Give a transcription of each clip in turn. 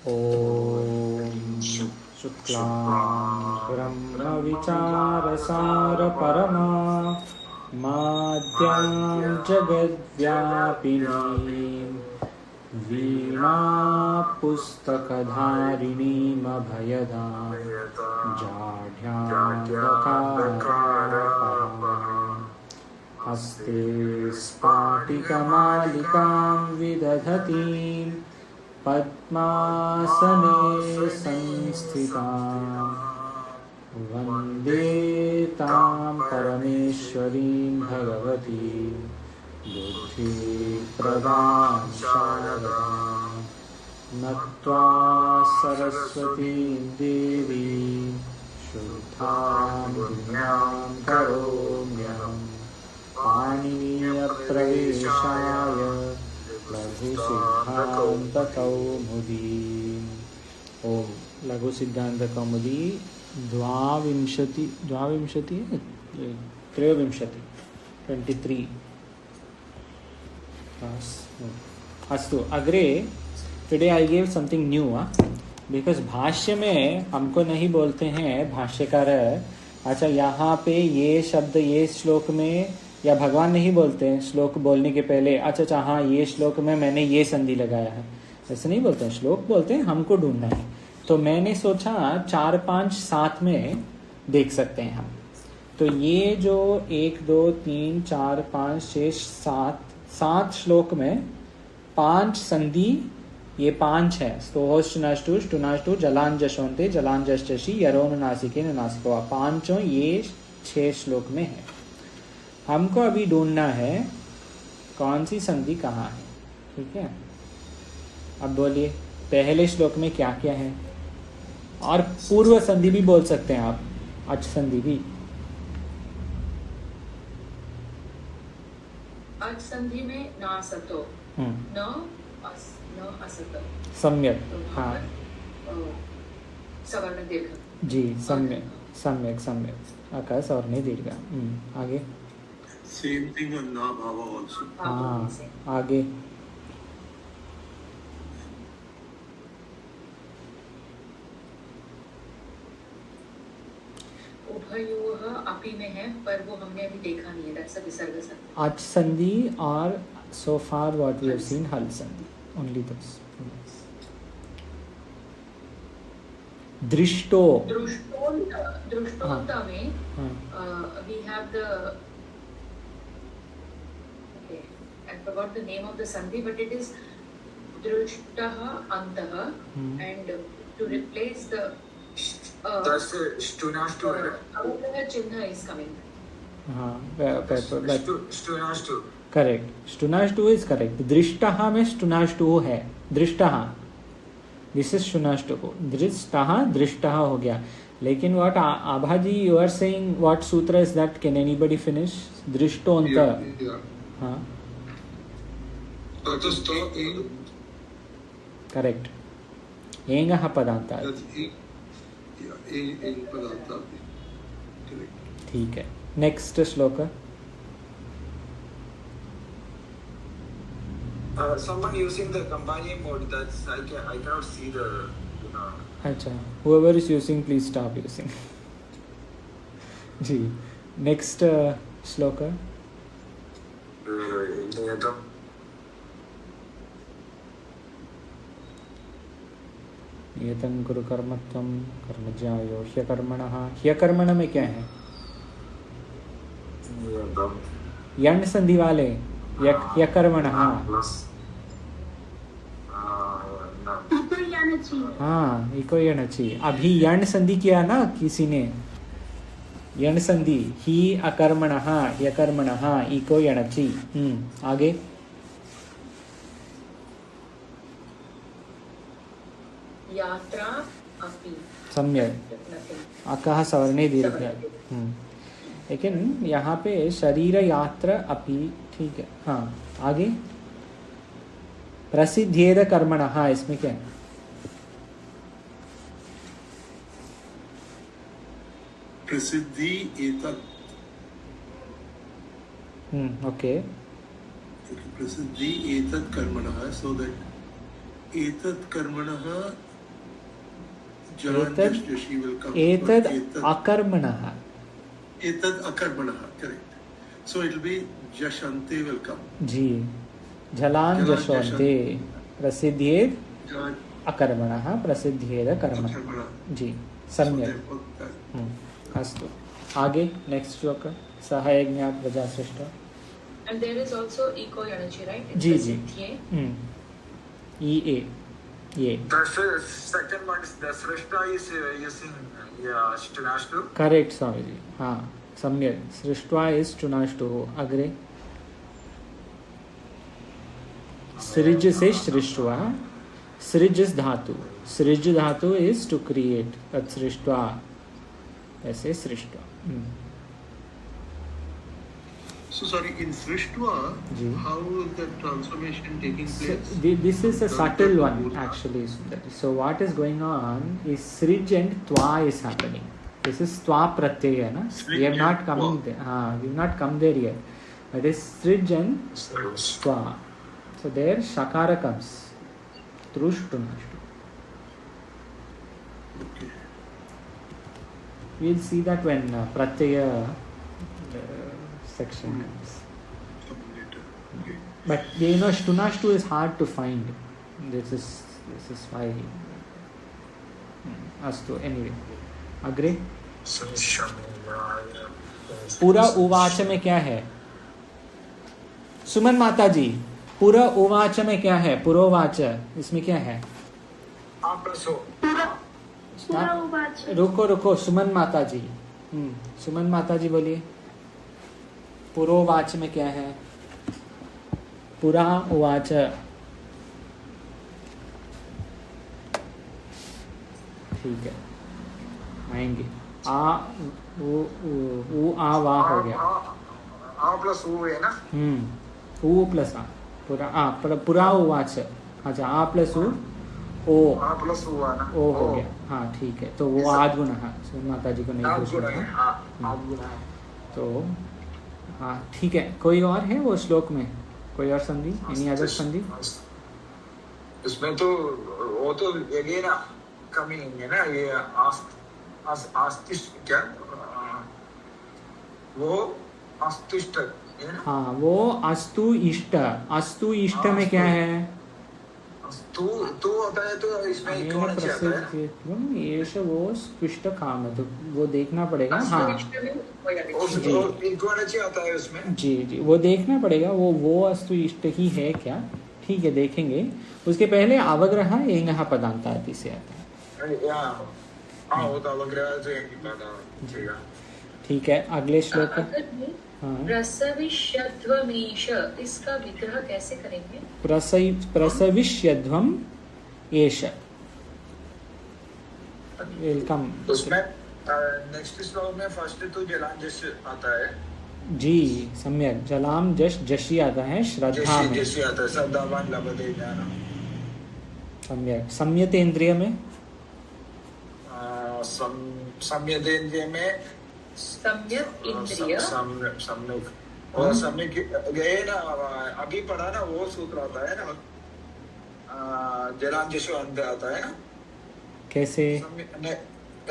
ॐ शुक्लां ब्रह्मविचारसारपरमा माद्यां जगद्व्यापिनीं वीणापुस्तकधारिणीमभयदां जाढ्यान्धकारपरां हस्ते स्फाटिकमालिकां विदधतीं पद्मासने संस्थितां वन्दे तां परमेश्वरीं भगवतीं बुद्धिप्रदां शारदां नत्वा सरस्वतीं देवीं शुद्धां पुण्यां करोम्यहं पाणिनीयप्रवेशाय लघुसिद्धान्तकौमुदी। ओम लघुसिद्धान्तकौमुदी द्वाविंशति 23 अस्तु अग्रे today I give something new because भाष्य में हमको नहीं बोलते हैं भाष्यकार अच्छा यहाँ पे ये शब्द ये श्लोक में या भगवान नहीं बोलते हैं श्लोक बोलने के पहले अच्छा हाँ ये श्लोक में मैंने ये संधि लगाया है, ऐसे नहीं बोलते हैं। श्लोक बोलते हैं हमको ढूंढना है, तो मैंने सोचा 4 5 7 में देख सकते हैं हम। तो ये जो 1 2 3 4 5 6 7 श्लोक में 5 संधि ये 5 है। स्तोहोष्टुनाष्टु ष्टुनाष्टु जलांजशोन्ते जलांजश्चि यरोनुनासिके नासिको, पांचों ये 6 श्लोक में है। हमको अभी ढूंढना है कौन सी संधि कहाँ है, ठीक है। अब बोलिए पहले श्लोक में क्या क्या है, और पूर्व संधि भी बोल सकते हैं आप, अच संधि भी। अच संधि में नासतो न असतो सम्यक, हाँ सवर्ण दीर्घ जी, सम्यक सम्यक सम्यक आकाश और नहीं दीर्घ। आगे Same thing on na bhava also. हाँ आगे उभयोः अपि में है, पर वो हमने अभी देखा नहीं है। दैट्स अ विसर्ग संधि। अच संधि और so far what we have seen हल संधि, only those। दृष्टो दृष्टोन्त में we have the I forgot the name of the sandhi, but it is drushtah antah, and to replace the that's stunashtu chinna is coming. stunashtu correct, स्टुनाष्टु is correct. दृष्टः में स्टुनाष्टु है, दृष्टः this is स्टुनाष्टु, दृष्टः दृष्टः हो गया। लेकिन what Abha ji you are saying, what सूत्र is that, can anybody finish? दृष्टोंत, हाँ करेक्ट, एंगः पदान्त, ठीक है। नेक्स्ट श्लोक someone using the companion mode, that's I cannot see the अच्छा, whoever is using please stop using जी। नेक्स्ट श्लोक नियतं कुरु कर्मत्वं कर्मज्ञायो ह्यकर्मणः। ह्यकर्मण में क्या है? यण संधि वाले ह्यकर्मणः, हाँ इको यणचि। अभी यण संधि किया ना किसी ने, यण संधि, ही अकर्मणः ह्यकर्मणः इको यणचि। आगे यात्रा अपि, सम्यक, अकः सवर्णे दीर्घ। लेकिन यहाँ पे शरीर यात्रा अपि, ठीक है। हाँ आगे प्रसिद्धेद कर्मणः, इसमें क्या है? प्रसिद्धि एतत्, ओके, प्रसिद्धि एतत् कर्मणः, so that एतत् कर्मणः Jalan Etad- just Jashi will come. एतद् Etad- अकर्मणः Etad akarmanaha, correct. So it will be Jashante will come. Ji झलान् झलान् जशोन्ते प्रसिद्ध्येद् Jalan अकर्मणः प्रसिद्ध्येद कर्मणः akarmanaha. जी So सम्यक् therefore that- अस्तु आगे नेक्स्ट श्लोक सह यज्ञा प्रजा सृष्ट And there is also eco energy, right? Ji ji Prasidhye. ई ए ये The second one is the Srishta is using Stunashtu. Correct Swami ji हाँ सम्यक सृष्ट्वा इज चुनाष्टु अग्रे सृज से सृष्ट्वा सृज सृज धातु इज टू क्रिएट तत् सृष्ट्वा ऐसे सृष्ट्वा So sorry, in Srishtva, ji. how is the transformation taking place? This is a subtle one actually. So what is going on is srij and twa is happening. This is twa pratyaya, na? We have not come there. We have not come there yet. That is srij and twa. So there shakara comes. Trushtunashtu. Okay. We'll see that when pratyaya section comes. Come later. Okay. But you know, Shtunashtu is hard to find. This is why. Astu. Anyway, अग्रे पूरा उवाच में क्या है? सुमन माता जी, पूरा उवाच में क्या है? पुरोवाच इसमें क्या है? रुको सुमन माता जी। सुमन माता जी बोलिए पुरोवाच में क्या है? पुरा उवाच ठीक है आएंगे आ ऊ आ वाह हो गया A plus U है ना? ऊ प्लस आ पुरा उवाच अच्छा आ प्लस ऊ ओ A plus U है ना? ओ हो गया हाँ ठीक है तो वो आद गुण है सुमन माता जी को नहीं नाम पूछना गुण है, था हाँ, नाम गुण है। तो हाँ ठीक है कोई और है वो श्लोक में कोई और संधि एनी अदर संधि इसमें तो वो तो ये ना कमी है ना ये आस्तिष्ट क्या वो आस्तिष्ट है ना हाँ वो अस्तु इष्ट में क्या है तू होता है तो इसमें कौन सी आता है येष वो स्पृष्ट काम है तो वो देखना पड़ेगा हाँ कौन सी आता है उसमें जी वो देखना पड़ेगा वो अस्तु इष्ट ही है क्या ठीक है देखेंगे उसके पहले अवग्रह एंगः पदान्तादि से आता है हाँ वो तो अवग्रह से पता ठीक है अगले श्लोक हाँ प्रसविष्यध्वमीश इसका विग्रह कैसे करेंगे? प्रसविष्यध्वम एष वेलकम उसमें नेक्स्ट श्लोक में फर्स्ट तो जलांजस आता है जी सम्यक जलाम जशी आता है श्रद्धा में जैसे आता है श्रद्धावान लभते ज्ञानम सम्यक संयतेन्द्रिय में संयतेन्द्रिय में सम्यक इंद्रिय सम्यक और सम्यक गए ना अभी पढ़ा ना वो सूत्र आता है ना जलांजसो अंत आता है ना कैसे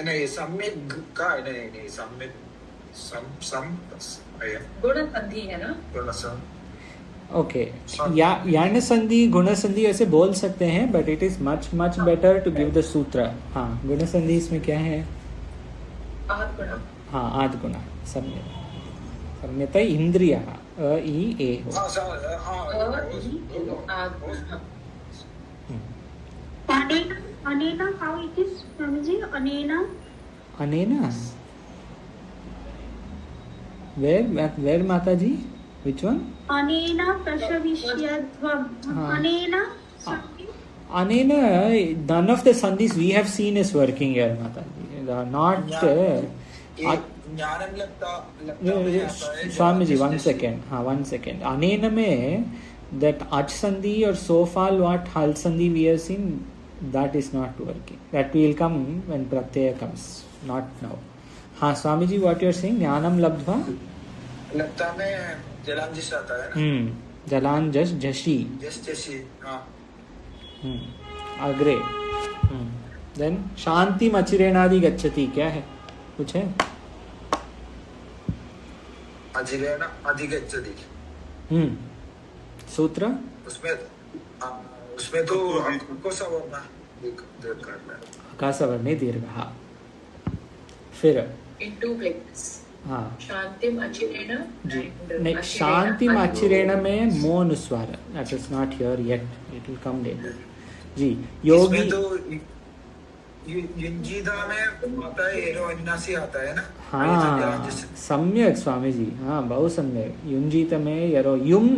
नहीं सम्यक का नहीं सम्यक गुण संधि है ना? ओके यान संधि गुण संधि ऐसे बोल सकते हैं but it is much better to give the sutra हाँ गुण संधि इसमें क्या है हाँ आद गुण सम्यत इंद्रिय अ ई ए Anena how it is Swamiji Anena Anena where माता जी which one Anena प्रसविष्यध्वम Anena anena none of the sandhis we have seen is working here mata ji not ज्ञानम लगता Swami ji one second anena में that ach sandhi or so far what hal sandhi we have seen that is not working that will come when pratyaya comes not now हाँ Swami ji what you are saying ज्ञानम लब्ध्वा लगता में जलांजस आता है ना जलांजस जशी जैसी हाँ अग्रे देन शांतिम अचिरेणादि गच्छति, क्या है, कुछ है? अचिरेण अधिगच्छति। सूत्र उसमें तो आपको सवर्ण करना है, आकाशवर्णे दीर्घः। फिर In two places. हाँ Shantim Achirena जी, and नेक्स्ट Achirena शांतिम Adi- अचिरेण में मो अनुस्वार, that is not here yet, it will come later. जी, योगी इसमें तो युंजीता में आता है, एरो अन्नासी आता है ना। हाँ सम्यक स्वामी जी, हाँ बहुत सम्यक। युंजीत में यरो युम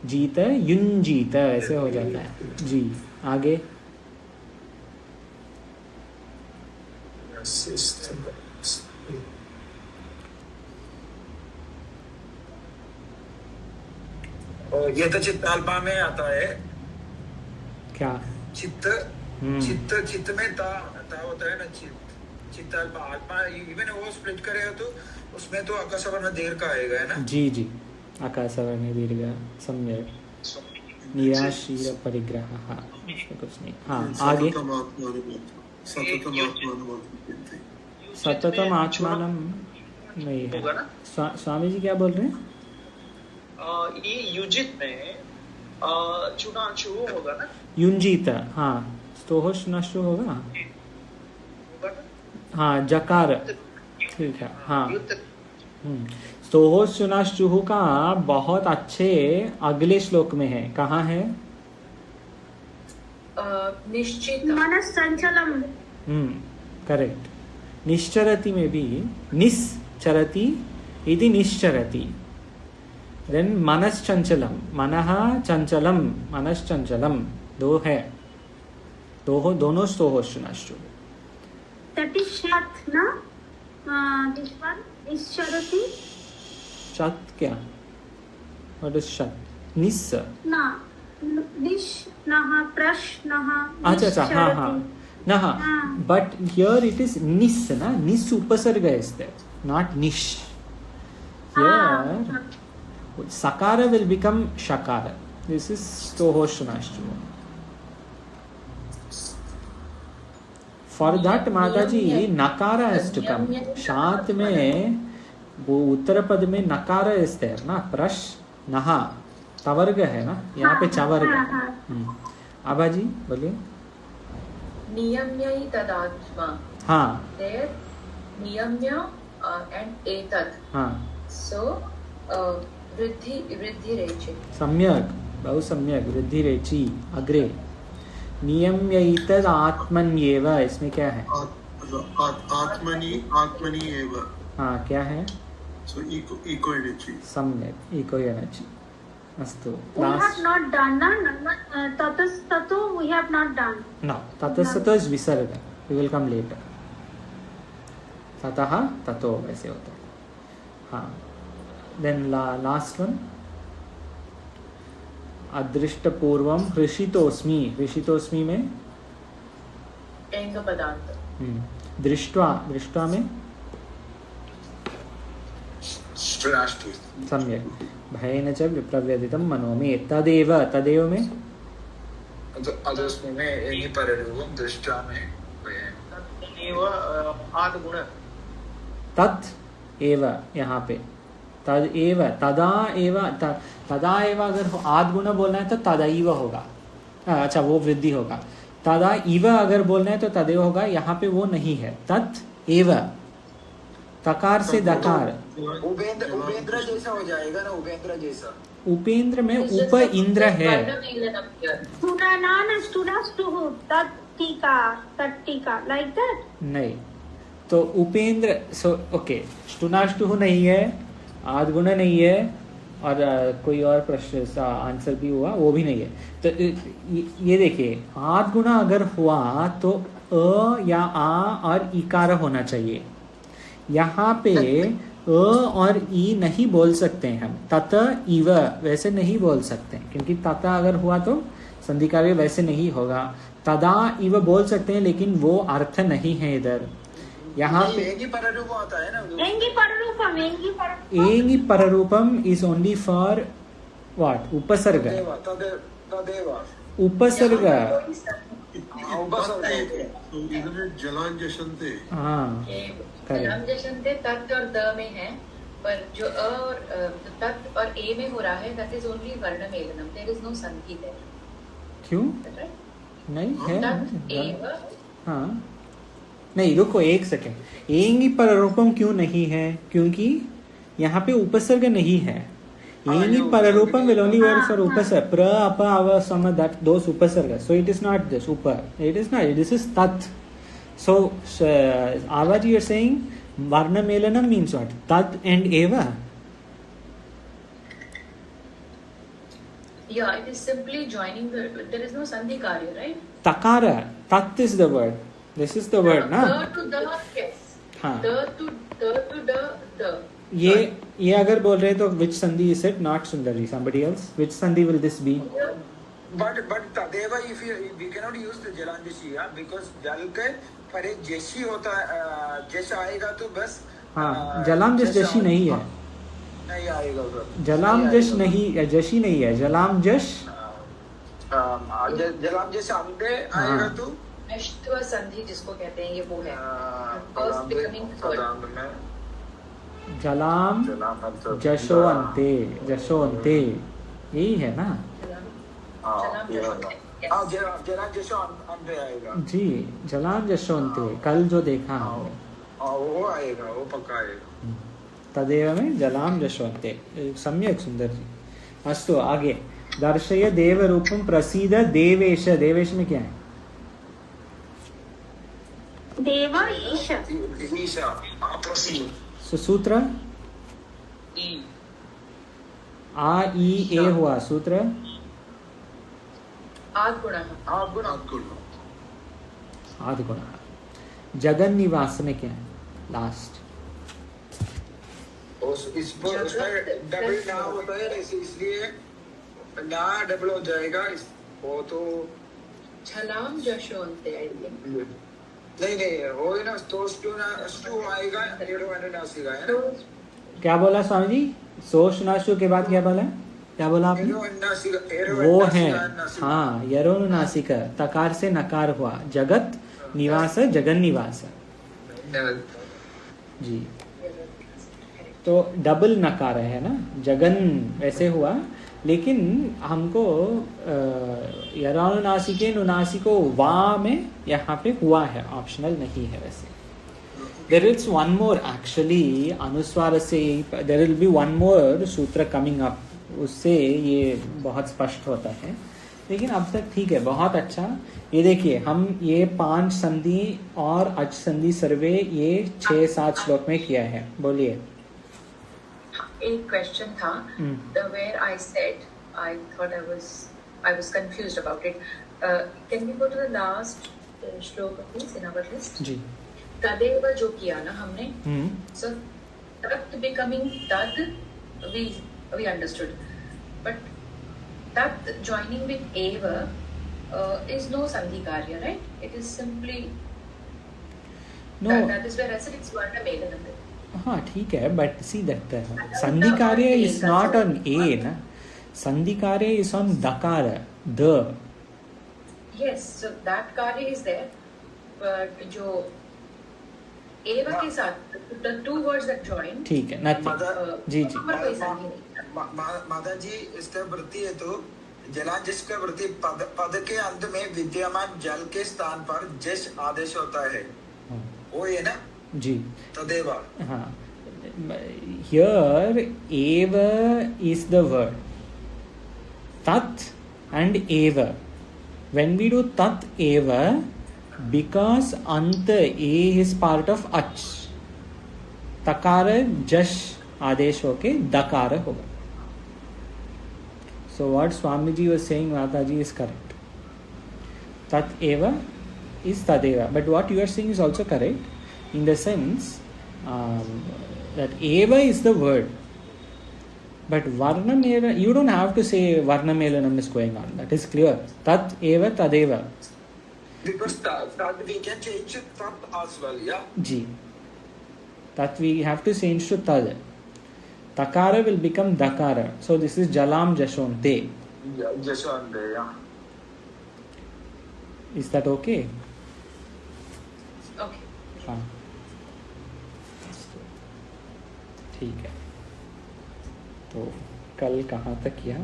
जीत युंजीत ऐसे हो जाता है जी। आगे ये तो चित्ताल्पा में आता है क्या? चित्त चित्त में ता होता है ना, चित्ताल्पा अल्पा, इवन वो स्प्लिट करे तो उसमें तो आकाशवर्ण दीर्घ का आएगा है ना। जी जी, आकाशवर्णे दीर्घ, सम्यक। निराशीर परिग्रह, हाँ इसमें कुछ नहीं। हाँ आगे सततम आत्मानम नहीं है। स्वामी जी क्या बोल रहे हैं? ये युजित में चुनाचु होगा ना, युंजीत, हाँ स्तोहोश नशु होगा, हाँ जकार, ठीक है। हाँ स्तोहोश चुनाशुहु का बहुत अच्छे अगले श्लोक में है, कहाँ है? निश्चित मनस संचलम। करेक्ट। निश्चरति में भी निश्चरति इति निश्चरति, देन मनश्चंचलम, मनः चंचलम मनश्चंचलम, दो है, दोनों स्तोहोश्चुनाश्चु। That is shat, na? This one is sharati. शत क्या? What is शत? निस्स। Na. Dish, naha, prash, naha. अच्छा अच्छा, हाँ हाँ ना, हाँ बट हियर इट इज निस ना, निस उपसर्ग is there, not nish. Here sakara will become shakara. This is stohoshunashtu. For that माताजी नकारा has to come. शांत में वो उत्तर पद में नकारा is there ना, प्रश नहा तवर्ग है ना, यहाँ पे चवर्ग है। आबाजी बोलिए। नियम्य तदात्मा, हाँ there नियम्य and एतत्, हाँ so वृद्धि रेचि। सम्यक, बहुत सम्यक। वृद्धि रेचि अग्रे। नियम्यैतद् आत्मन्येव, इसमें क्या है? आत्मनि एव। हाँ क्या है? So eco energy. सम्यक, इको एनर्जी। अस्तु। We have not done, na? Tatas tato we have not done. No, ततस्ततो is विसर्ग, we will come later. ततः ततो वैसे होता है। हाँ, then last one. अदृष्टपूर्वम हृषितोस्मि, हृषितोस्मि में एंग पदार्थ। दृष्ट्वा, दृष्ट्वा में सम्यक। भयेन च विप्रव्यथितं मनो में, तदेव, तदेव में अदोस्मि में यही पररूपम, दृष्टा में आदगुण, तत् एव, यहाँ पे तद एव, तदा एव, तदा एव अगर आद गुण बोलना है तो तदैव होगा। अच्छा वो वृद्धि होगा। तदा इव अगर बोलना है तो तदेव होगा, यहाँ पे वो नहीं है। तत् एव, तकार से दकार। उपेंद्र जैसा हो जाएगा ना, उपेंद्र जैसा। उपेंद्र में उप इंद्र है। Like that? नहीं, तो उपेंद्र, सो ओके, स्टुनाष्टुहु नहीं है, आदगुण नहीं है, और कोई और प्रश्न सा आंसर भी हुआ वो भी नहीं है। तो ये देखिए, आदगुण अगर हुआ तो अ या आ और इकार होना चाहिए। यहाँ पे अ और ई नहीं बोल सकते हैं हम, तत इव वैसे नहीं बोल सकते हैं, क्योंकि तत अगर हुआ तो संधि कार्य वैसे नहीं होगा। तदा इव बोल सकते हैं, लेकिन वो अर्थ नहीं है इधर। यहाँ पे एंगी पररूप आता है ना, एंगी पररूपम इज ओनली फॉर व्हाट? उपसर्ग, उपसर्ग। उपसर्ग हो गया। So isn't it Jalanjashante? हाँ करेक्ट। जलांजशन्ते तत् और द में है, पर जो अ और तत् और ए में हो रहा है, that is only वर्ण मेलनम, there is no संधि there, क्यों right? नहीं है? तत् एव, हाँ नहीं रुको एक सेकेंड, एंगी पररूपम क्यों नहीं है? क्योंकि यहाँ पे उपसर्ग नहीं है। एंगी पररूपम will only work for उपसर्ग, प्र अप अव सम that those उपसर्ग, so it is not this upar, it is not, this is tat. So Avaji, you are saying varna melanam means what? Tat and eva. yeah, it is simply joining the, there is no sandhi karya, right? Takara, tat is the word, this is the word ना? the to the, yes, हाँ the to the ये अगर बोल रहे तो which संधि is it? Not Sundari, somebody else. Which संधि will this be? But तदेव, if we cannot use the जलांजशी, because जल के पर एक जशी होता है, जश आएगा तो बस हाँ जलाम जश जशी नहीं है, नहीं आएगा उधर। जलाम जश नहीं, जशी नहीं है, जलाम जश। जलाम जश अंधे आएगा तो नष्टव संधि जिसको कहते हैं, ये वो है first becoming third. जलाम जशो अंते, जशो अंते यही है ना जलाम जशो अंधे आएगा जी, जलाम जशो अंते कल जो देखा हमने, वो आएगा, वो पक्का आएगा। तदेव में जलाम जशो अंते, सम्यक सुंदर जी। अस्तु आगे, दर्शय देव रूपम प्रसीद देवेश, देवेश में क्या है? देव ईश, ईशा प्रसीद। सूत्र आ ई ए हुआ, सूत्र आद्गुणः, आद्गुण। जगन निवास में क्या है? लास्ट इसमें डबल ना होता है, इसलिए ना डबल हो जाएगा। वो तो झलाम जशोन्ते, I think. नहीं वो है ना, स्टू आएगा, एरो नासिका है ना। क्या बोला स्वामी जी? सोश नाशु के बाद क्या बोला? क्या बोला आपने? वो है हाँ, यरोनु नासिका, तकार से नकार हुआ, जगत निवास, जगन निवास जी। तो डबल नकार है ना, जगन वैसे हुआ, लेकिन हमको यरानुनासिके नुनासिको वा में यहाँ पे हुआ है, ऑप्शनल नहीं है वैसे। There is one more actually, अनुस्वार से there will be one more सूत्र coming up, उससे ये बहुत स्पष्ट होता है, लेकिन अब तक ठीक है, बहुत अच्छा। ये देखिए, हम ये 5 संधि और अच संधि सर्वे ये 6-7 श्लोक में किया है। बोलिए। एक क्वेश्चन था, where I said I thought I was confused about it. Can we go to the last श्लोक please in our list? जी। तदेव जो किया ना हमने, so tat becoming tad, we understood, but tat joining with eva is no sandhi karya, right? It is simply No. that is where I said it's varna melanam. हाँ ठीक है, but see that संधि कार्य is not on ए ना, संधि कार्य is on दकार, द। Yes, so that karya is there, but जो एवा के साथ the two words that join, ठीक है, नथिंग। जी जी। वहाँ कोई संधि नहीं। माता जी, इसका वृत्ति है तो जलांजस का वृत्ति पद के अंत में विद्यमान जल के स्थान पर जस आदेश होता है, वो है ना जी। तदेव। हाँ, here eva is the word, tat and eva. When we do tat eva, because ant a is part of ach, takara jash आदेश होके दकार होगा। So what Swamiji was saying, Mataji, is correct. Tat eva is tadeva, but what you are saying is also correct, in the sense that eva is the word, but varna mela, you don't have to say varna melanam is going on, that is clear. Tat eva tadeva, because that we can change it tat as well, yeah. ji, that we have to change to tad. Takara will become dakara, so this is jalam jashonte. Yeah, jashonte, yeah. Is that okay? Okay हाँ ठीक है। तो कल कहाँ तक किया?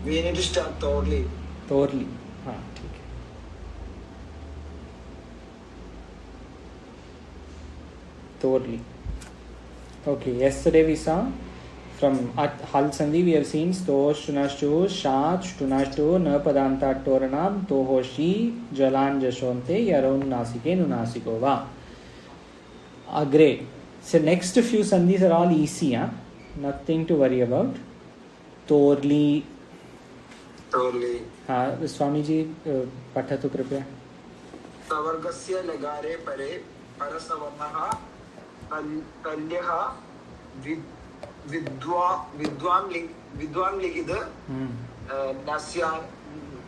We need to start thoroughly. तोरली, हाँ ठीक है। Thoroughly. Okay, yesterday we saw from at Hal Sandhi we have seen sto, shtunashtu, shat, shtunashtu, na padanta toranam, tohoshi, jalan jashonte, yaron nasike, nunasiko va. Great. So next few sandhis are all easy, huh? Nothing to worry about. Thoroughly. Thoroughly. हाँ स्वामी जी पठतु कृपया। तवर्गस्य लगारे परे परसवर्णः तल्यः विद्वान् लिखित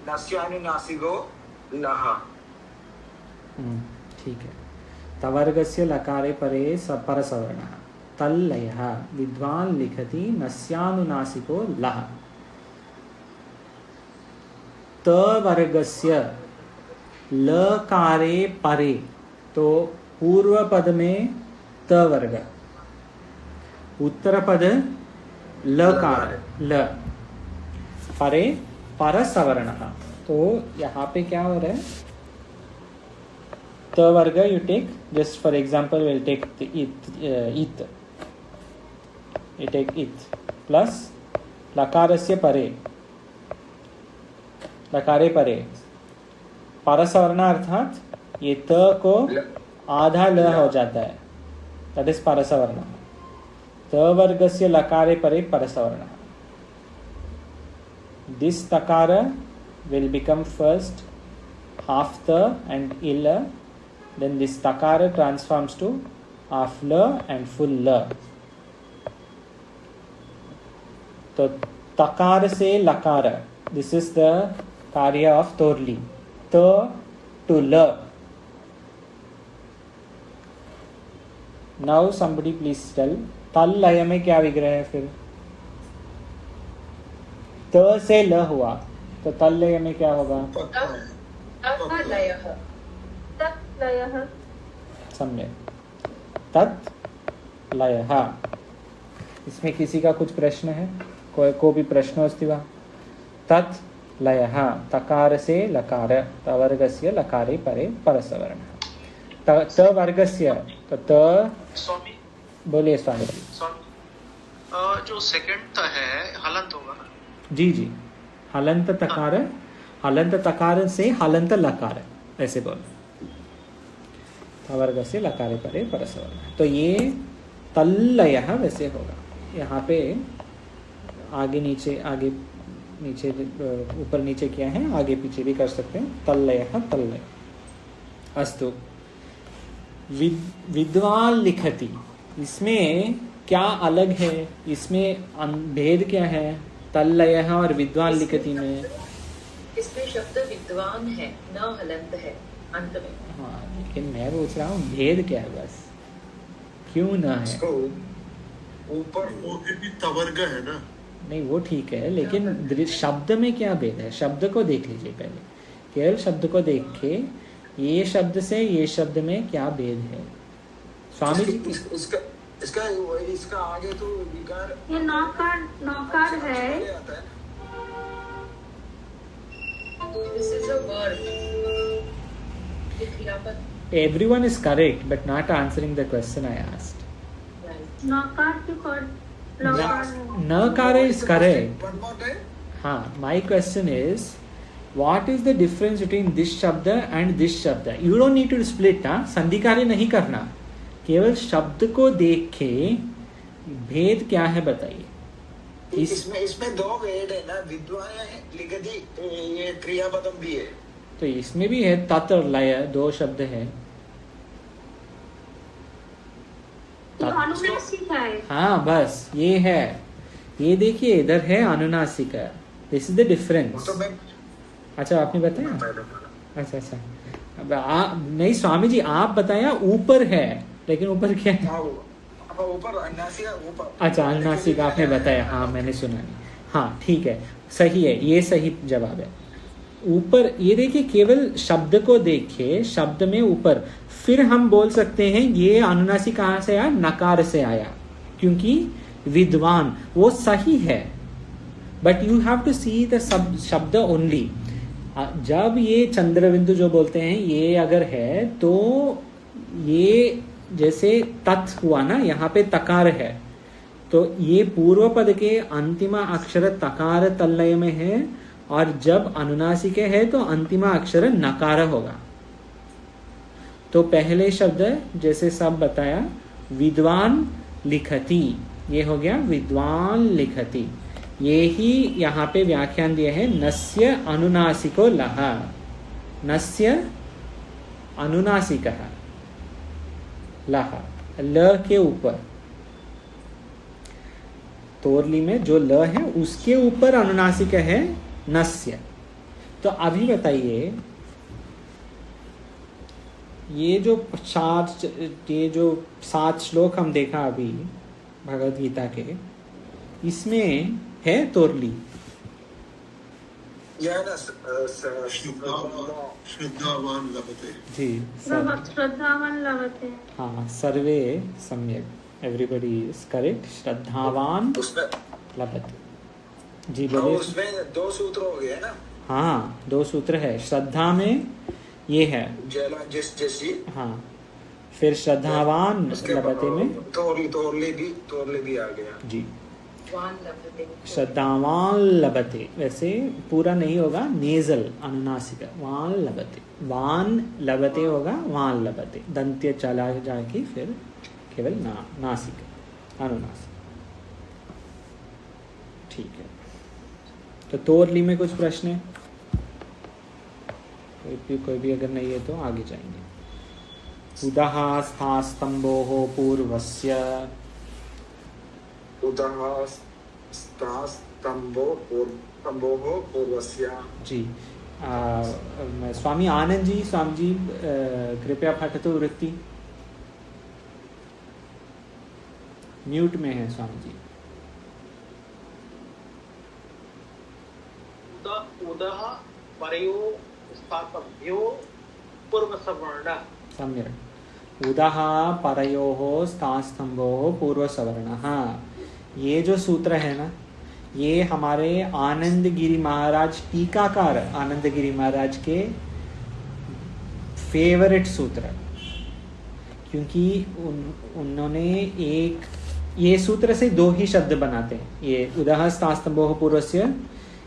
नस्यानुनासिको लः। ठीक है। तवर्गस्य लकारे परे परसवर्णः तल्लयः विद्वान् लिखति नस्यानुनासिको लः। तवर्गस्य लकारे परे, तो पूर्व पद में त वर्ग, उत्तर पद लकार ल, परे पर सवर्ण। तो यहाँ पे क्या हो रहा है? त वर्ग you take, just for example will take इत, यू टेक इत प्लस लकारस्य परे, लकारे परे परसवर्ण, अर्थात ये त को आधा ल हो जाता है, दैट इज परसवर्ण। त वर्गस्य लकारे परे परसवर्ण, दिस तकार will become first half the and ill, then this takara transforms to half la and full la. तो तकार से लकार, this is the कार्य of तोरली, त to ल। Now somebody please tell, तल लय में क्या विग्रह है? फिर त से ल हुआ, तो तल लय में क्या होगा? सम्यक, तत् लयः। इसमें किसी का कुछ प्रश्न है? को भी प्रश्न अस्ति वा? तत् लयः, तकार से लकार, तवर्गस्य लकारे परे परसवर्ण, त वर्गस्य, तो त, स्वामी बोलिए स्वामी जी। स्वामी जो सेकंड त है हलंत होगा ना? जी जी, हलंत तकार, हलंत तकार से हलंत लकार, ऐसे बोलो, तवर्गस्य लकारे परे परसवर्ण। तो ये तल्लयः वैसे होगा। यहाँ पे आगे नीचे ऊपर नीचे किया है, आगे पीछे भी कर सकते हैं। तल्लयः तल्लय। अस्तु, विद्वान् लिखति, इसमें क्या अलग है? इसमें भेद क्या है तल्लयः और विद्वान् लिखति में? इसमें शब्द विद्वान है, न हलंत है अंत में। हाँ, लेकिन मैं पूछ रहा हूँ भेद क्या है, बस क्यों ना है? ऊपर वो भी तवर्ग है ना? नहीं वो ठीक है, लेकिन शब्द में क्या भेद है? शब्द को देख लीजिए पहले, केवल शब्द को देख के ये शब्द से ये शब्द में क्या भेद है? स्वामी जी इसका आगे तो विकार, ये नौकार है। दिस इज अ वर्ड, क्रियापद। Everyone is correct, but not answering the question I asked. नौकार की Nakara is correct. One more time. हाँ, my question is, what is the difference between this shabda and this shabda? You don't need to split, हाँ, संधि कार्य नहीं करना, केवल शब्द को देख के भेद क्या है बताइए। इसमें दो वेद है ना, विद्वान लिखति, ये क्रियापदम भी है। तो इसमें भी है तत् और लय, दो शब्द है। अनुनासिक है। हाँ बस ये है, ये देखिए इधर है अनुनासिक, दिस इज द डिफरेंस। अच्छा आपने बताया? अच्छा अब नहीं स्वामी जी आप बताया ऊपर है, लेकिन ऊपर क्या है? ऊपर ऊपर। अच्छा अनुनासिक आपने बताया, हाँ मैंने सुना नहीं। हाँ ठीक है, सही है, ये सही जवाब है। ऊपर, ये देखिए केवल शब्द को देखिए, शब्द में ऊपर, फिर हम बोल सकते हैं ये अनुनासिक कहाँ से आया, नकार से आया, क्योंकि विद्वान वो सही है, but you have to see the shabda only. जब ये चंद्रबिंदु जो बोलते हैं ये अगर है तो ये जैसे तत् हुआ ना, यहाँ पे तकार है, तो ये पूर्व पद के अंतिम अक्षर तकार तल्लय में है, और जब अनुनासिक है तो अंतिम अक्षर नकार होगा। तो पहले शब्द जैसे सब बताया, विद्वान लिखती, ये हो गया विद्वान लिखती। ये ही यहाँ पे व्याख्यान दिया है, नस्य अनुनासिको लह, नस्य अनुनासिकः लह, ल के ऊपर, तोरली में जो ल है उसके ऊपर अनुनासिक है नस्य। तो अभी बताइए, ये जो 7 श्लोक हम देखा अभी भगवद गीता के, इसमें है तोरली, श्रद्धावान लभते जी श्रद्धावान लभते। हाँ, सर्वे सम्यक, एवरीबडी इज करेक्ट, श्रद्धावान लभते। जी बोलिए। उसमें 2 सूत्र हो गए ना? हाँ, 2 सूत्र है, श्रद्धा में ये है जैसी, हाँ, फिर श्रद्धावान लभते में तोरली भी आ गया जी, वान लभते, श्रद्धावान लभते, वैसे पूरा नहीं होगा, नेजल अनुनासिक, वान लभते, वान लभते होगा, वान लभते, दंत्य चला जाके फिर केवल नासिक, अनुनासिक। ठीक है, तो तोरली में कुछ प्रश्न है? कोई भी अगर नहीं है तो आगे जाएंगे। उदः स्थास्तंभोः पूर्वस्य, उदः स्थास्तंभोः पूर्वस्य। जी स्वामी आनंद जी, स्वामी जी कृपया पठतु वृत्ति, म्यूट में है स्वामी जी। उदः परयो स्थातभ्यो पूर्वसवर्णः। सम्यक्, उदः परयोः स्थास्तंभोः पूर्वसवर्णः। ये जो सूत्र है ना, ये हमारे आनंद गिरी महाराज, टीकाकार आनंद गिरी महाराज के फेवरेट सूत्र, क्योंकि उन्होंने एक, ये सूत्र से 2 ही शब्द बनाते हैं। ये उदः स्थास्तंभोः पूर्वस्य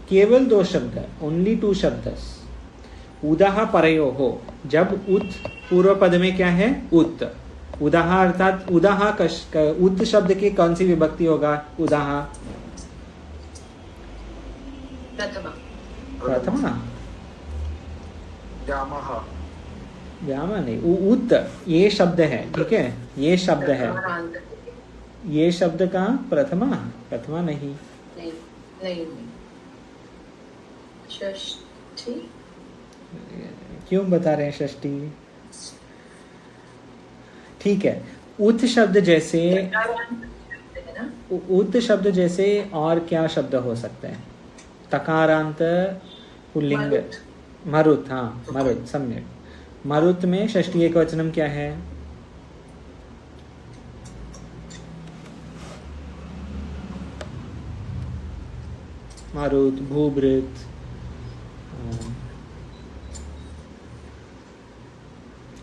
केवल 2 शब्द, ओनली 2 शब्द। उदः परयोः, जब उत पूर्व पद में क्या है, उत, उदः अर्थात उदः उत शब्द की कौन सी विभक्ति होगा, उदः प्रथमा, व्यामा नहीं, उत ये शब्द है, ठीक है, ये शब्द है, ये शब्द का प्रथमा नहीं, नहीं, षष्ठी, क्यों बता रहे हैं षष्ठी? ठीक है, उत शब्द जैसे, उत शब्द जैसे और क्या शब्द हो सकते हैं? तकारांत पुल्लिंग, मरुत, हाँ मरुत, सम्यक। मरुत में षष्ठी एकवचनम क्या है? मरुत, भूभृत,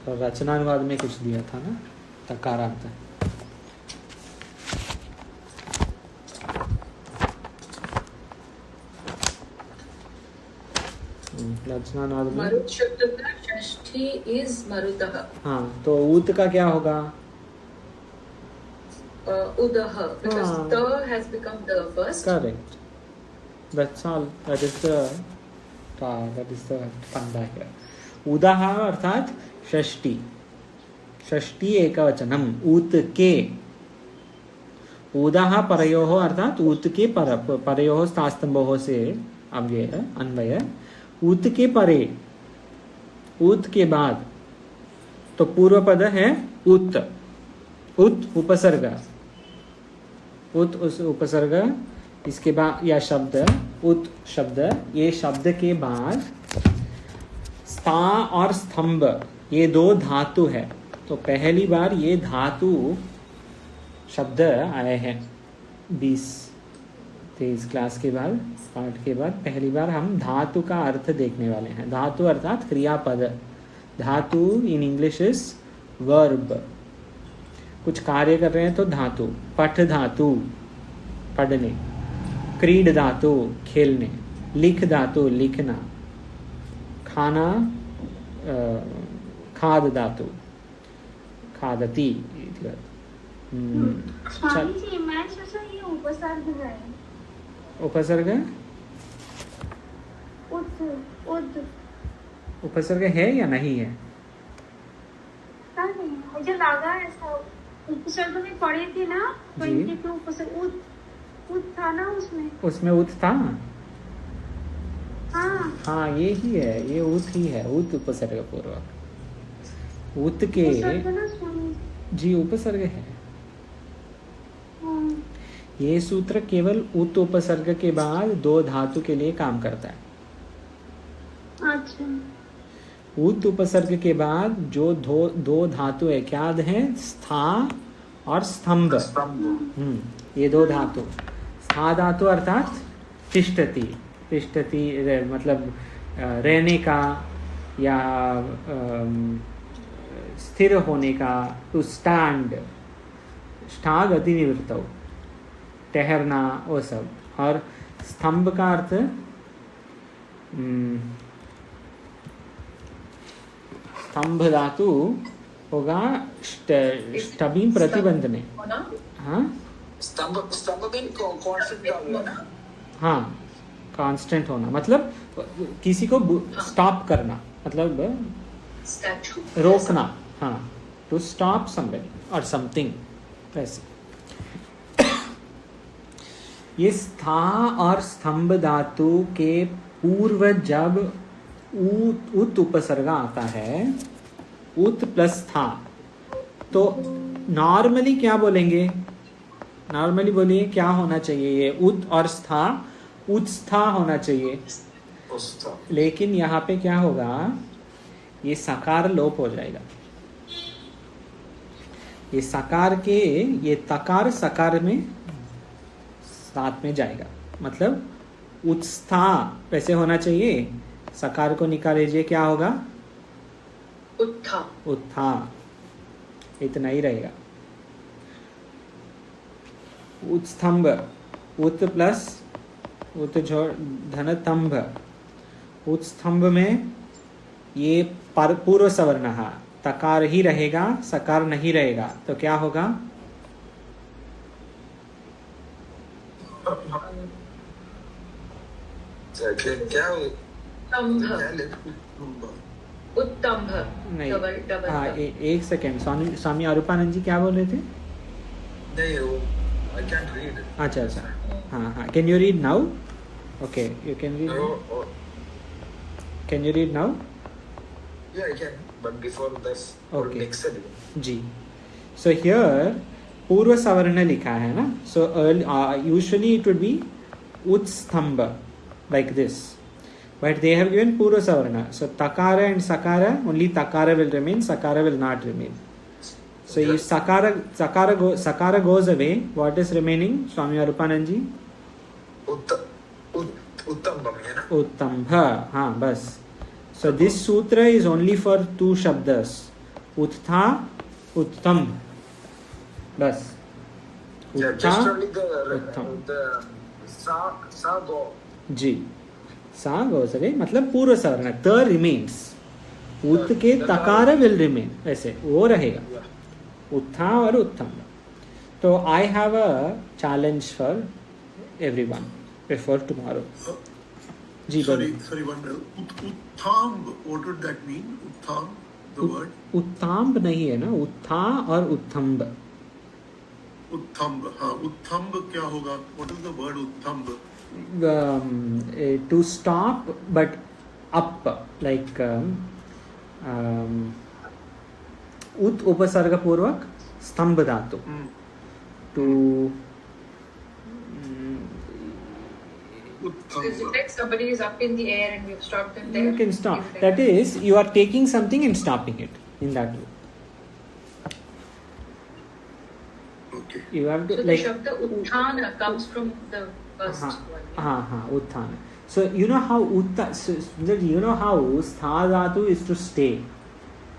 और रचनानुवाद में कुछ दिया था ना, तकारांत। रचनानुवाद में मरुत शब्द का षष्ठी इज मरुतः। हाँ, तो ऊत का क्या होगा? उदः, because the has become the first. Correct. That's all. That is the फंडा here. उदः अर्थात षष्ठी, षष्ठी एकवचनम, ऊत के। उदः परयोः अर्थात ऊत के परयोः स्थास्तंभोः से अव्यय अन्वय, ऊत के परे, ऊत के बाद, तो पूर्व पद है उत, उत उपसर्ग, उत उस उपसर्ग, इसके बाद या शब्द, उत शब्द, ये शब्द के बाद स्था और स्तंभ ये दो धातु है, तो पहली बार ये धातु शब्द आए हैं 20-23 क्लास के बाद, पाठ के बाद पहली बार हम धातु का अर्थ देखने वाले हैं। धातु अर्थात क्रियापद। धातु इन इंग्लिश इज वर्ब। कुछ कार्य कर रहे हैं तो धातु। पठ धातु पढ़ने, क्रीड धातु खेलने, लिख धातु लिखना, खाना खाद धातु खादती। स्वामी जी मैं सोचा ये उपसर्ग है। उपसर्ग उद उपसर्ग है या नहीं है? नहीं मुझे लगा ऐसा। उपसर्ग में पढ़ी थी ना 22 उपसर्ग। उद था ना उसमें उत था। हाँ ये ही है, ये उत ही है। उत उपसर्ग पूर्वक। उत के उपसर्ग ना स्वामी जी उपसर्ग है। हाँ। ये सूत्र केवल उत उपसर्ग के बाद दो धातु के लिए काम करता है। अच्छा उत उपसर्ग के बाद जो दो धातु है क्या है? स्था और स्तंभ। ये दो धातु। स्था धातु अर्थात तिष्ठति। तिष्ठति मतलब रहने का या स्थिर होने का। To stand. स्था गति निवृत्त, ठहरना, वो सब। और स्तंभ का अर्थ स्तंभ धातु होगा स्टबी प्रतिबंधने। हाँ स्तंभ भी कांस्टेंट होगा ना। हाँ कांस्टेंट होना मतलब किसी को स्टॉप करना, मतलब रोकना। हाँ टू स्टॉप समबडी और समथिंग ऐसे। ये स्था और स्तंभ धातु के पूर्व जब उत उपसर्ग आता है, उत प्लस स्था, तो नॉर्मली क्या बोलेंगे? नॉर्मली बोलिए क्या होना चाहिए? ये उत और स्था उत्स्था होना चाहिए। लेकिन यहाँ पे क्या होगा? ये सकार लोप हो जाएगा। ये सकार के ये तकार सकार में साथ में जाएगा। मतलब उत्स्था वैसे होना चाहिए। सकार को निकाल लीजिए, क्या होगा? उत्था। उत्था इतना ही रहेगा। उत्स्तंभ, उत प्लस उत धन तंभ। उत्स्तंभ में ये पूर्व सवर्ण तकार ही रहेगा, सकार नहीं रहेगा, तो क्या होगा? क्या उत्तंभ नहीं। डबल हाँ एक सेकेंड, स्वामी अरूपानंद जी क्या बोल रहे थे? नहीं I can't read. अच्छा अच्छा, हाँ can you read now? Okay you can read. Can you read now? Yeah, I can, but before this, Okay. next study. जी, so here पूर्व सवर्ण लिखा है ना, so usually it would be utstambha like this, but they have given purva savarna, so takara and sakara, only takara will remain, sakara will not remain. So if sakara goes away, what is remaining, Swami Arupanand ji? Uttambam है ना? Uttambha, हाँ बस. So this sutra is only for two shabdas, uttha, uttam, बस. Yeah, Uttha, just only उत्तम. the sa go. जी, सा goes away, मतलब पूर्व सवर्ण, त remains. उत के तकार will remain, ऐसे वो रहेगा. उत्था और उत्तम. तो I have a challenge for everyone before tomorrow. Ji Sorry, बोलिए. one minute. Uttamb, what would that mean? Uttamb, the word? उत्ताम्ब नहीं है ना, उत्था और उत्थम्ब. Uttamb, हाँ, uttamb क्या होगा? What is the word uttamb? To stop but up, like उत उपसर्ग पूर्वक स्तंभ धातु. To So is it like somebody is up in the air and we've stopped them there? You can stop. That is, you are taking something and stopping it in that way. Okay. You have to So like. the Shabda Utthana comes from the first one. Yeah? Utthana. So you know how you know how stha dhatu is to stay,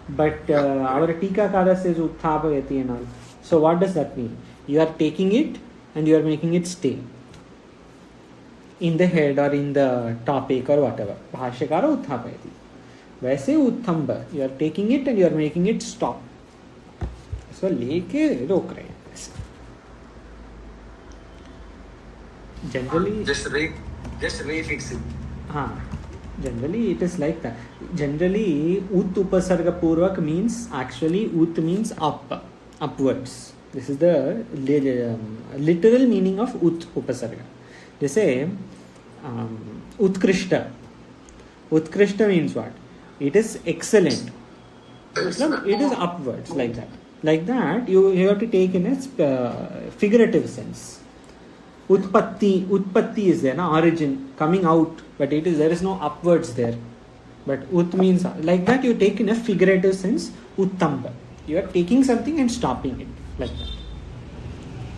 but our Tikakara says utthapayati and all. So what does that mean? You are taking it and you are making it stay in the head or in the topic or whatever. Bhashyakara utthapayati. वैसे उत्थम्ब, you are taking it and you are making it stop. So लेके रोक रहे हैं. Generally, just refix it. Generally it is like that. Generally, ut upasarga purvak means actually ut means upwards. This is the literal meaning of ut upasarga. They say utkrishta. Utkrishta means what? It is excellent. It is upwards, like that. Like that, you have to take in its figurative sense. Utpatti is there, origin, coming out, but there is no upwards there. But ut means like that, you take in a figurative sense, uttamba. You are taking something and stopping it, like that.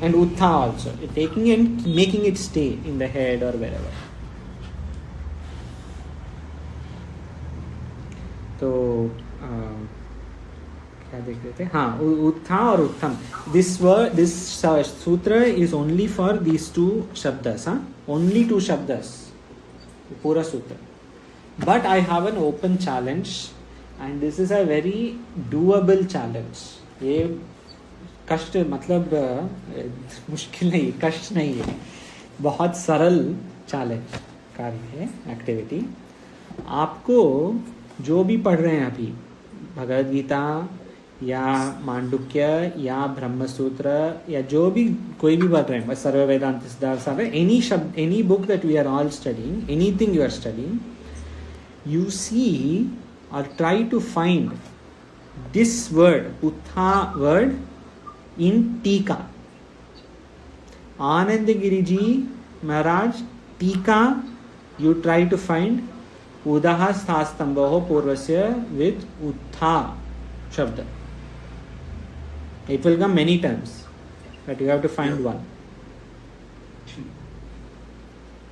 And uttha also, you're taking it and making it stay in the head or wherever. So, क्या देख रहे थे? उत्था और उत्तम. This sutra is only for these two shabdas. Only two shabdas. Pura sutra. But I have an open challenge, and this is a very doable challenge. ये कष्ट मतलब मुश्किल नहीं, कष्ट नहीं है, बहुत सरल चैलेंज कार्य है, एक्टिविटी. आपको जो भी पढ़ रहे हैं अभी, भगवद गीता या मांडुक्य या ब्रह्मसूत्र या जो भी कोई भी पढ़ रहे हैं, Sarva Vedanta Siddhartha, any book that we are all studying, anything you are studying, you see or try to find this word, Utha word, in Tika. Anandagiri Ji Maharaj, Tika, you try to find Udaha Sthastambaho Purvasya with Utha Shabda. It will come many times, but you have to find one.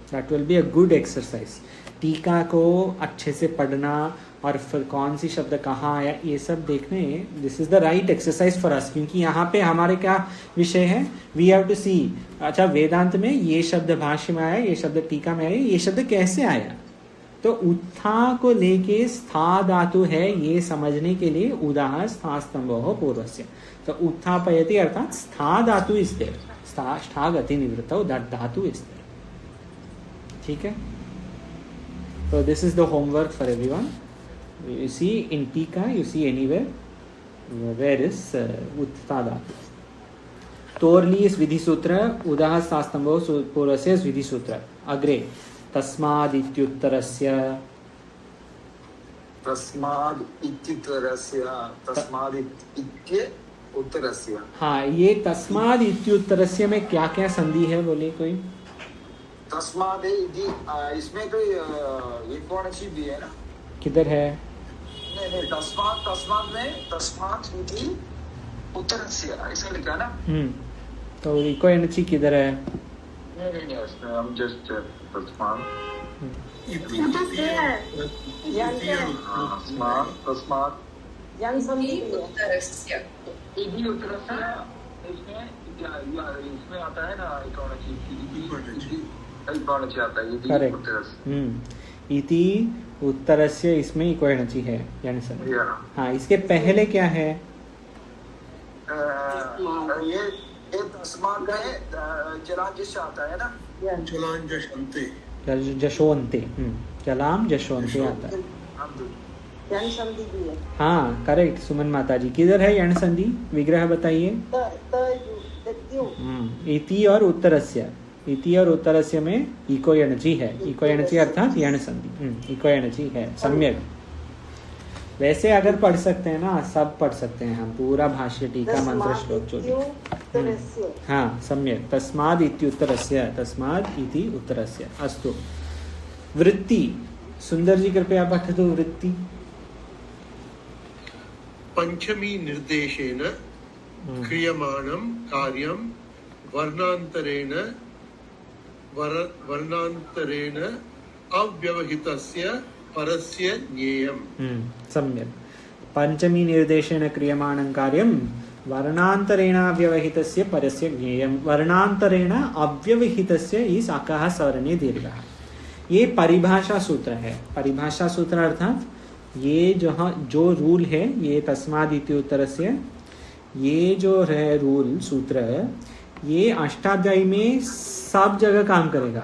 That will be a good exercise. टीका को अच्छे से पढ़ना और फिर कौन सी शब्द कहाँ आया, ये सब देखने, this is the right exercise for us. क्योंकि यहाँ पे हमारे क्या विषय है, वी हैव टू सी, अच्छा वेदांत में ये शब्द भाष्य में आया, ये शब्द टीका में आया, ये शब्द कैसे आया. तो उत्था को लेके स्था धातु है ये समझने के लिए उदाह स्था स्तंभो पूर्वस्य. तो उत्था पयति अर्थात स्था धातु इज देयर, स्था गति निवृत्तौ, दैट धातु इज देयर. ठीक है. So this is the homework for everyone. You see in Tika, you see anywhere where is Utthha dhatu. Torli is Vidhi Sutra, Udaha Sastambho Purvasya is Vidhi Sutra. Agre Tasmad Ityuttarasya. तस्माद इत्युत्तरस्य, तस्माद इत्य उत्तरस्य. हाँ, ये तस्माद इत्युत्तरस्य में क्या क्या संधि है बोले कोई? तस्माद इसमें तो एक वाणची भी है ना. किधर है? नहीं, तस्माद में तस्माद इति उत्तरस्य ऐसा लिखा ना. तो इको एनची किधर है? नहीं उसमें हम जस्ट तस्माद तस्माद यानी संधि उत्तरस्य, इति उत्तरस्य. इसमें आता है ना इति उत्तरस्य, इसमें इकोणची है यानी सर. हाँ, इसके पहले क्या है? ये तस्माद है जलांजस आता है ना. जलांजशन्ते, जशोन्ते. जलाम जशोन्ते आता है. हाँ करेक्ट सुमन माता जी. किधर है यण संधि? विग्रह बताइए. इति और उत्तरस्य, इति और उत्तरस्य में इको यणची है. इको यणची अर्थात यण संधि, इको यणची है. सम्यक. वैसे अगर पढ़ सकते हैं ना, सब पढ़ सकते हैं हम, पूरा भाष्य टीका मंत्र श्लोक जो भी। हाँ सम्यक्। तस्माद् इति उत्तरस्य, तस्माद् इति उत्तरस्य। अस्तु। वृत्ति, सुंदर जी कृपया पठतु वृत्ति। पंचमी निर्देशेन क्रियमाणं कार्यं वर्णान्तरेण अव्यवहितस्य परस्य ज्ञेयम्। सम्यक्। पंचमी निर्देशेन क्रियमाणं कार्यं वर्णान्तरेण अव्यवहितस्य परस्य ज्ञेयम्। वर्णान्तरेण अव्यवहितस्य इस अकः सवर्णे दीर्घः। ये परिभाषा सूत्र है। परिभाषा सूत्र अर्थात ये जो रूल है, ये तस्माद् इति उत्तरस्य, ये जो है रूल सूत्र, ये अष्टाध्यायी में सब जगह काम करेगा।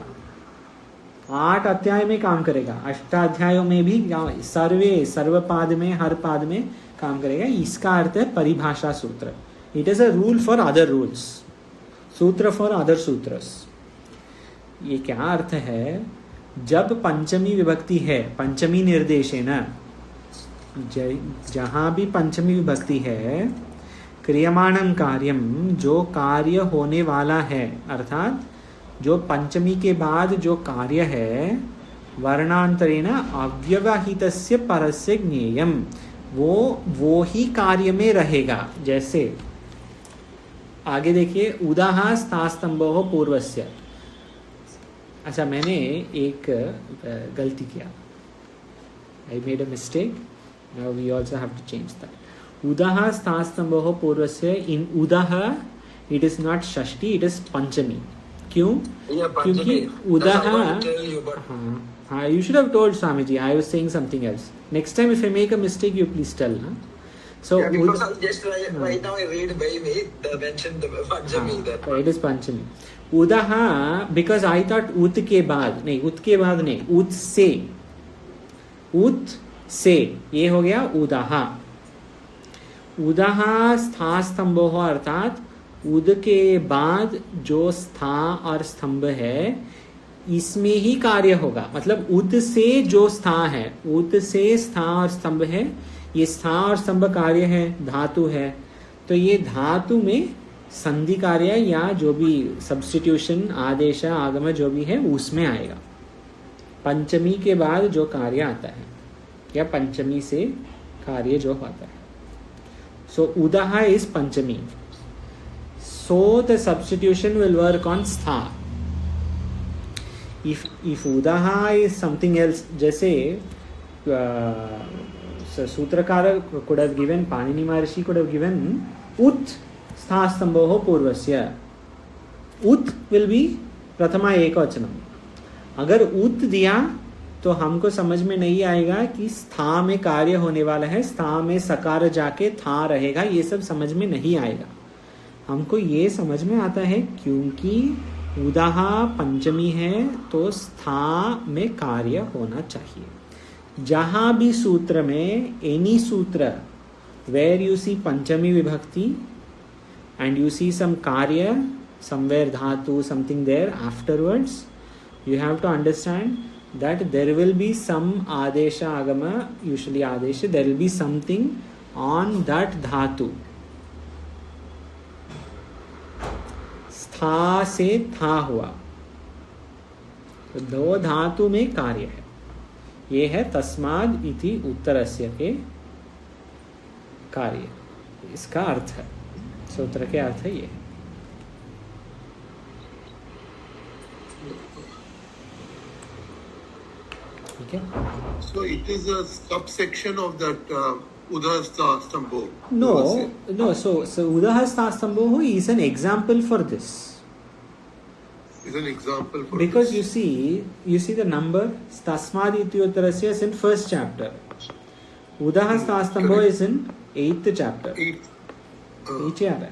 8 अध्याय में काम करेगा, अष्टाध्यायों में भी सर्व पाद में, हर पाद में काम करेगा। इसका अर्थ है परिभाषा सूत्र। It is a rule for other rules, सूत्र फॉर अदर सूत्रस। ये क्या अर्थ है? जब पंचमी विभक्ति है, पंचमी निर्देश है ना, जहां भी पंचमी विभक्ति है, क्रियमाणं कार्यम, जो कार्य होने वाला है, अर्थात जो पंचमी के बाद जो कार्य है, वर्णांतरेण अव्यवहितस्य परस्य ज्ञेयम्, वो ही कार्य में रहेगा। जैसे आगे देखिए, उदाह स्थास्तंभोः पूर्वस्य। अच्छा, मैंने एक गलती किया, I made a mistake, now we also have to change that. उदाह स्थास्तंभोः पूर्वस्य, इन उदाह इट इज नॉट षष्ठी, इट इज पंचमी। क्यों? क्योंकि उदाह, हाँ, you should have told Swamiji. I was saying something else. Next time if I make a mistake, you please tell. Huh? So yeah, because just right now I read by me, they mentioned the Panchami there. It is Panchami. Udaha, because I thought ut के बाद नहीं, ut से ये हो गया उदाहा। उदाहा स्था स्तंभोः, अर्थात उद के बाद जो स्था और स्तंभ है, इसमें ही कार्य होगा। मतलब उद से जो स्था है, उद से स्था और स्तंभ है, ये स्था और स्तंभ कार्य है, धातु है, तो ये धातु में संधि कार्य या जो भी सब्स्टिट्यूशन, आदेश, आगम जो भी है, उसमें आएगा। पंचमी के बाद जो कार्य आता है या पंचमी से कार्य जो होता है, सो उदाह इज पंचमी, so the substitution will work on स्था। If udaha is something else, जैसे सूत्रकार could have given, Panini Maharshi could have given ut stha stambhoh पूर्वस्य, ut will be प्रथमा एकवचनम। अगर ut दिया तो हमको समझ में नहीं आएगा कि स्था में कार्य होने वाला है, स्था में सकार जाके था रहेगा, ये सब समझ में नहीं आएगा। हमको ये समझ में आता है क्योंकि उदाह पंचमी है तो स्था में कार्य होना चाहिए। जहां भी सूत्र में, एनी सूत्र वेर यू सी पंचमी विभक्ति एंड यू सी सम कार्य, समवेयर धातु, something there afterwards, you have to understand that there will be some adesha agama, usually adesha, there will be something on that dhatu. स्था से था हुआ, तो दो धातु में कार्य है। ये है तस्माद् इति उत्तरस्य के कार्य, इसका अर्थ है, सूत्र के अर्थ है ये। ठीक है, So it is a subsection of that Udahastha Stambho. No. So Udahastha Stambho is an example for this. Is an example for because this. you see the number Tasmad iti uttarasya is in first chapter. Udahastha Stambho is in 8th chapter. 8th. Each chapter.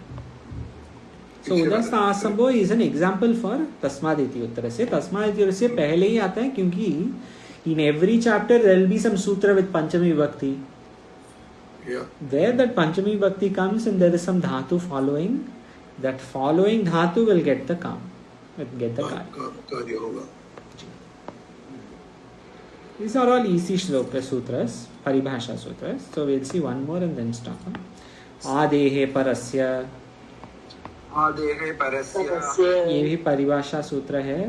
So Udahastha Stambho is an example for Tasmad iti uttarasya. Tasmad iti uttarasya पहले ही आता है क्योंकि in every chapter there will be some sutra with Panchami Vibhakti. Yeah. Where that Panchami Vibhakti comes and there is some dhatu following, that following dhatu will get the karya. कार्य होगा। These are all easy shloka sutras, paribhasha sutras. So we'll see one more and then stop. आदेहे परस्य, आदेहे परस्य, ये भी परिभाषा सूत्र है.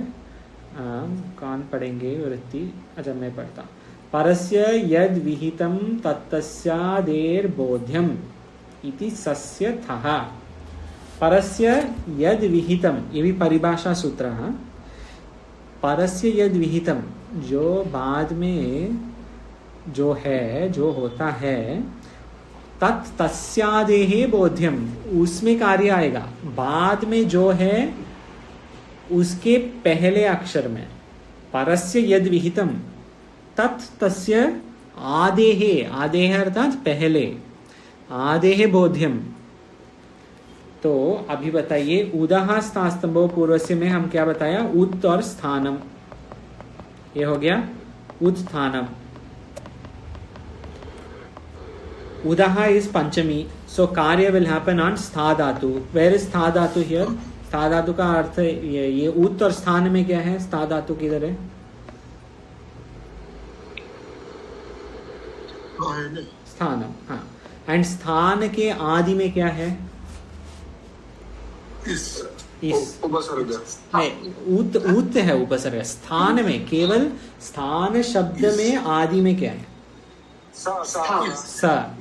कौन पढ़ेंगे वृत्ति? अच्छा मैं पढ़ता. परस्य यद विहितम तत्तस्यादेर बोध्यम इति सस्य थः. परस्य यद विहितम, ये भी परिभाषा सूत्र है. परस्य यद विहितम, जो बाद में जो है, जो होता है, तत् तस्यादेहे बोध्यम, उसमें कार्य आएगा. बाद में जो है उसके पहले अक्षर में. परस्य यद विहितम तत् तस्य आदेहे, आदेहे अर्थात पहले, आदेहे बोध्यम. तो अभी बताइए, उदाह स्थास्तंभो पूर्वस्य में हम क्या बताया? उत और स्थानम. ये हो गया उत्थानम. उदाह इज पंचमी, सो कार्य विल हैपन ऑन स्था धातु. वेयर इज स्था धातु हियर? स्था धातु का अर्थ ये उत और स्थान में क्या है? स्था धातु किधर है? स्थानम. हाँ. एंड स्थान के आदि में क्या है? इस उपसर्ग. नहीं, उत है उपसर्ग. स्थान में, केवल स्थान शब्द में आदि में क्या है? स.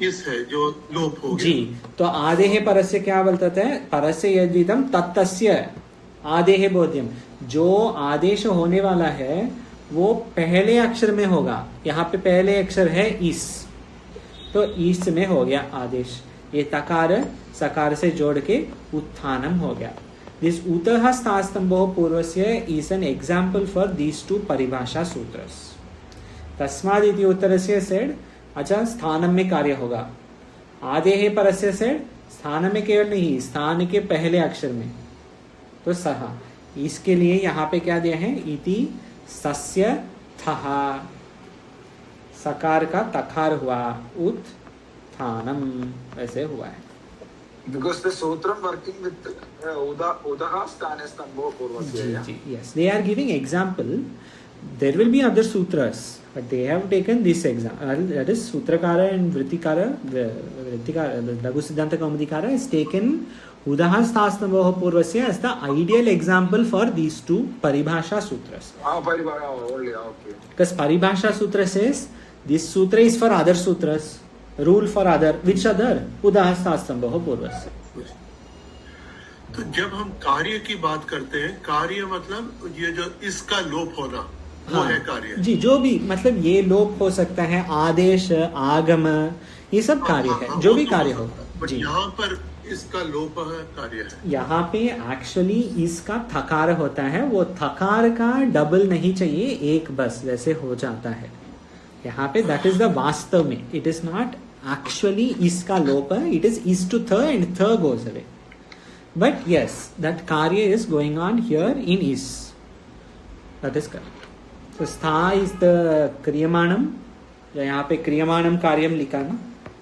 इस है जो लोप हो गया. जी. तो आदेहे परस्य क्या बोलते हैं? परस्य यदिदम तत्तस्य आदेहे बोध्यम. जो आदेश होने वाला है वो पहले अक्षर में होगा. यहाँ पे पहले अक्षर है इस, तो इस में हो गया आदेश. ये तकार सकार से जोड़ के उत्थानम हो गया. दिस उतः स्थास्तंभो पूर्वस्य is an example for these two परिभाषा सूत्रस. तस्माद् इति उत्तरस्य सेड. अच्छा, स्थानम में कार्य होगा. आदेहे परस्य सेड, स्थान में केवल नहीं, स्थान के पहले अक्षर में, तो सहा. इसके लिए यहाँ पे क्या दिया है? इति सस्य थः. सकार का तकार हुआ, उत्थानम वैसे हुआ है. Because the sutram working with udaha sthane stambho purvasya. Yes, they are giving example. There will be other sutras, but they have taken this example. That is Sutrakara and Vrittikara. Laghu Siddhanta Kaumadikara has taken udaha stastambho purvasya as the ideal example for these two paribhasha sutras. Paribhasha only. Okay. Because paribhasha sutra says this sutra is for other sutras. Rule for other. Which other? उदाह स्थास्तंभो पूर्वस्य. तो जब हम कार्य की बात करते हैं, कार्य मतलब ये जो इसका लोप होना, वो है कार्य. जी, जो भी मतलब ये लोप हो सकता है, आदेश, आगम, ये सब कार्य है. जो भी कार्य हो. बट यहाँ पर इसका लोप कार्य है. यहाँ पे एक्चुअली इसका थकार होता है. वो थकार का डबल नहीं चाहिए, एक बस वैसे हो जाता है. यहाँ पे दैट इज द वास्तव में. इट इज नॉट एक्चुअली इसका लोप है. इट इज टू थ एंड थ goes away. But yes, that कार्य is going on here in इस. That is correct. तो स्था इज द क्रियमाणम. यहाँ पे क्रियमाणम कार्यम लिखा ना,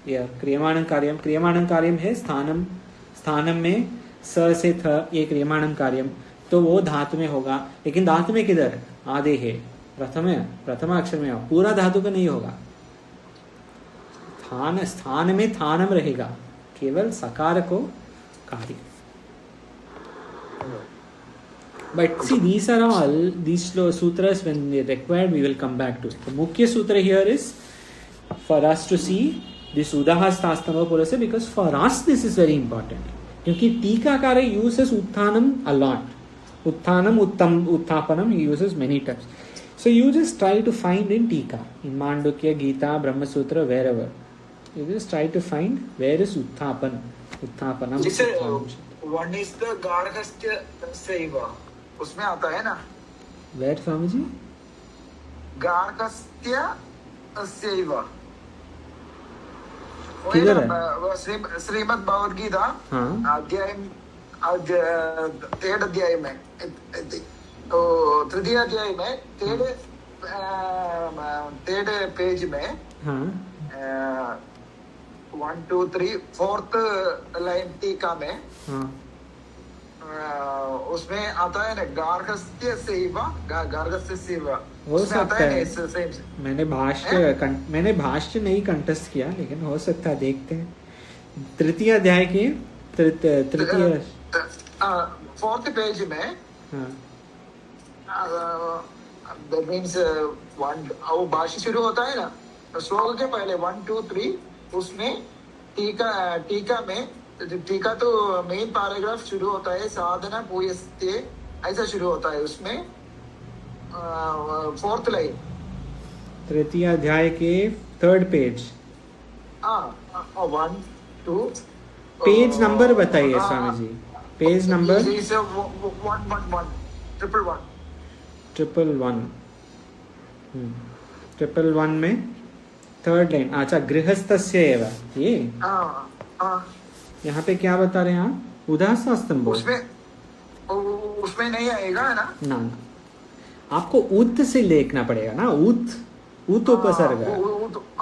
या क्रियमाणम कार्यम. क्रियमाणम कार्यम है स्थानम. स्थानम में स से थ, ये क्रियमाणम कार्यम. तो वो धातु में होगा. लेकिन धातु में किधर? आदे है. प्रथम अक्षर में. पूरा धातु का नहीं होगा. स्थान में थानम रहेगा, केवल सकार को कार्य. But see, these are all these sutras, when they required, we will come back to it. The mukhya sutra here is for us to see this udaha stastambho purvasya, because for us this is very important. क्योंकि टीकाकार uses उत्थानम a lot. Utthanam, uttam, utthapanam he uses many times. So you just try to find in Tika, in Mandukya, Gita, Brahma Sutra, wherever. You just try to find where is Utthapan. Utthapanam. One is the Garhastya Saiva. उसमें आता है ना? Where, Swami ji? Garhastya Saiva. किधर है? श्रीमद् भगवद गीता अध्याय 3 अध्याय में, तृतीय अध्याय में 3 पेज में 1 2 3 4th लाइन टीका में उसमें आता है ना गार्हस्थ्य सेवा, गार्हस्थ्य सेवा हो उसमें आता सकता है ना है। इससे सेम। मैंने भाष्य नहीं कंठस्थ किया, लेकिन हो सकता है, देखते हैं। तृतीय अध्याय की तृतीय फोर्थ पेज में हाँ that means वन वो भाष्य शुरू होता है ना श्लोक के पहले 1 2 3 उसमें टीका में टीका तो मेन पैराग्राफ शुरू होता है साधना पूयस्ते ऐसा शुरू होता है उसमें फोर्थ लाइन तृतीय अध्याय के थर्ड पेज 1 2 पेज नंबर बताइए स्वामी जी, पेज नंबर 111 111 में थर्ड लाइन। अच्छा, गृहस्थस्य एव, ये यहाँ पे क्या बता रहे हैं आप? उदासास्तंभ उसमें नहीं आएगा ना ना, आपको उत से देखना पड़ेगा ना, उत उपसर्ग।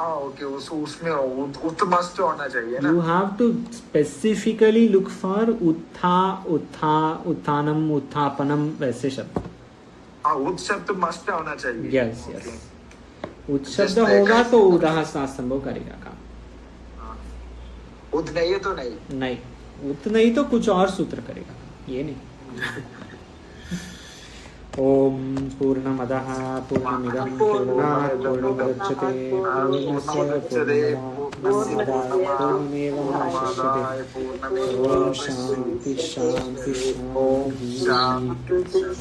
ओके उसमें उत मस्ट होना चाहिए ना। You have to specifically look for उत्थानम उत्थापनम वैसे शब्द। उत शब्द मस्ट होना चाहिए। यस यस, उत शब्द होगा तो उदाहरणास्तंभ करेगा काम। उत नहीं है तो नहीं, उत नहीं तो कुछ और सूत्र करेगा, ये नहीं। ओम पूर्णमदः पूर्णमिदं पूर्णात् पूर्णमुदच्यते पूर्णस्य पूर्णमेवावशिष्यते। ओम शांति शांति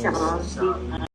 शांति।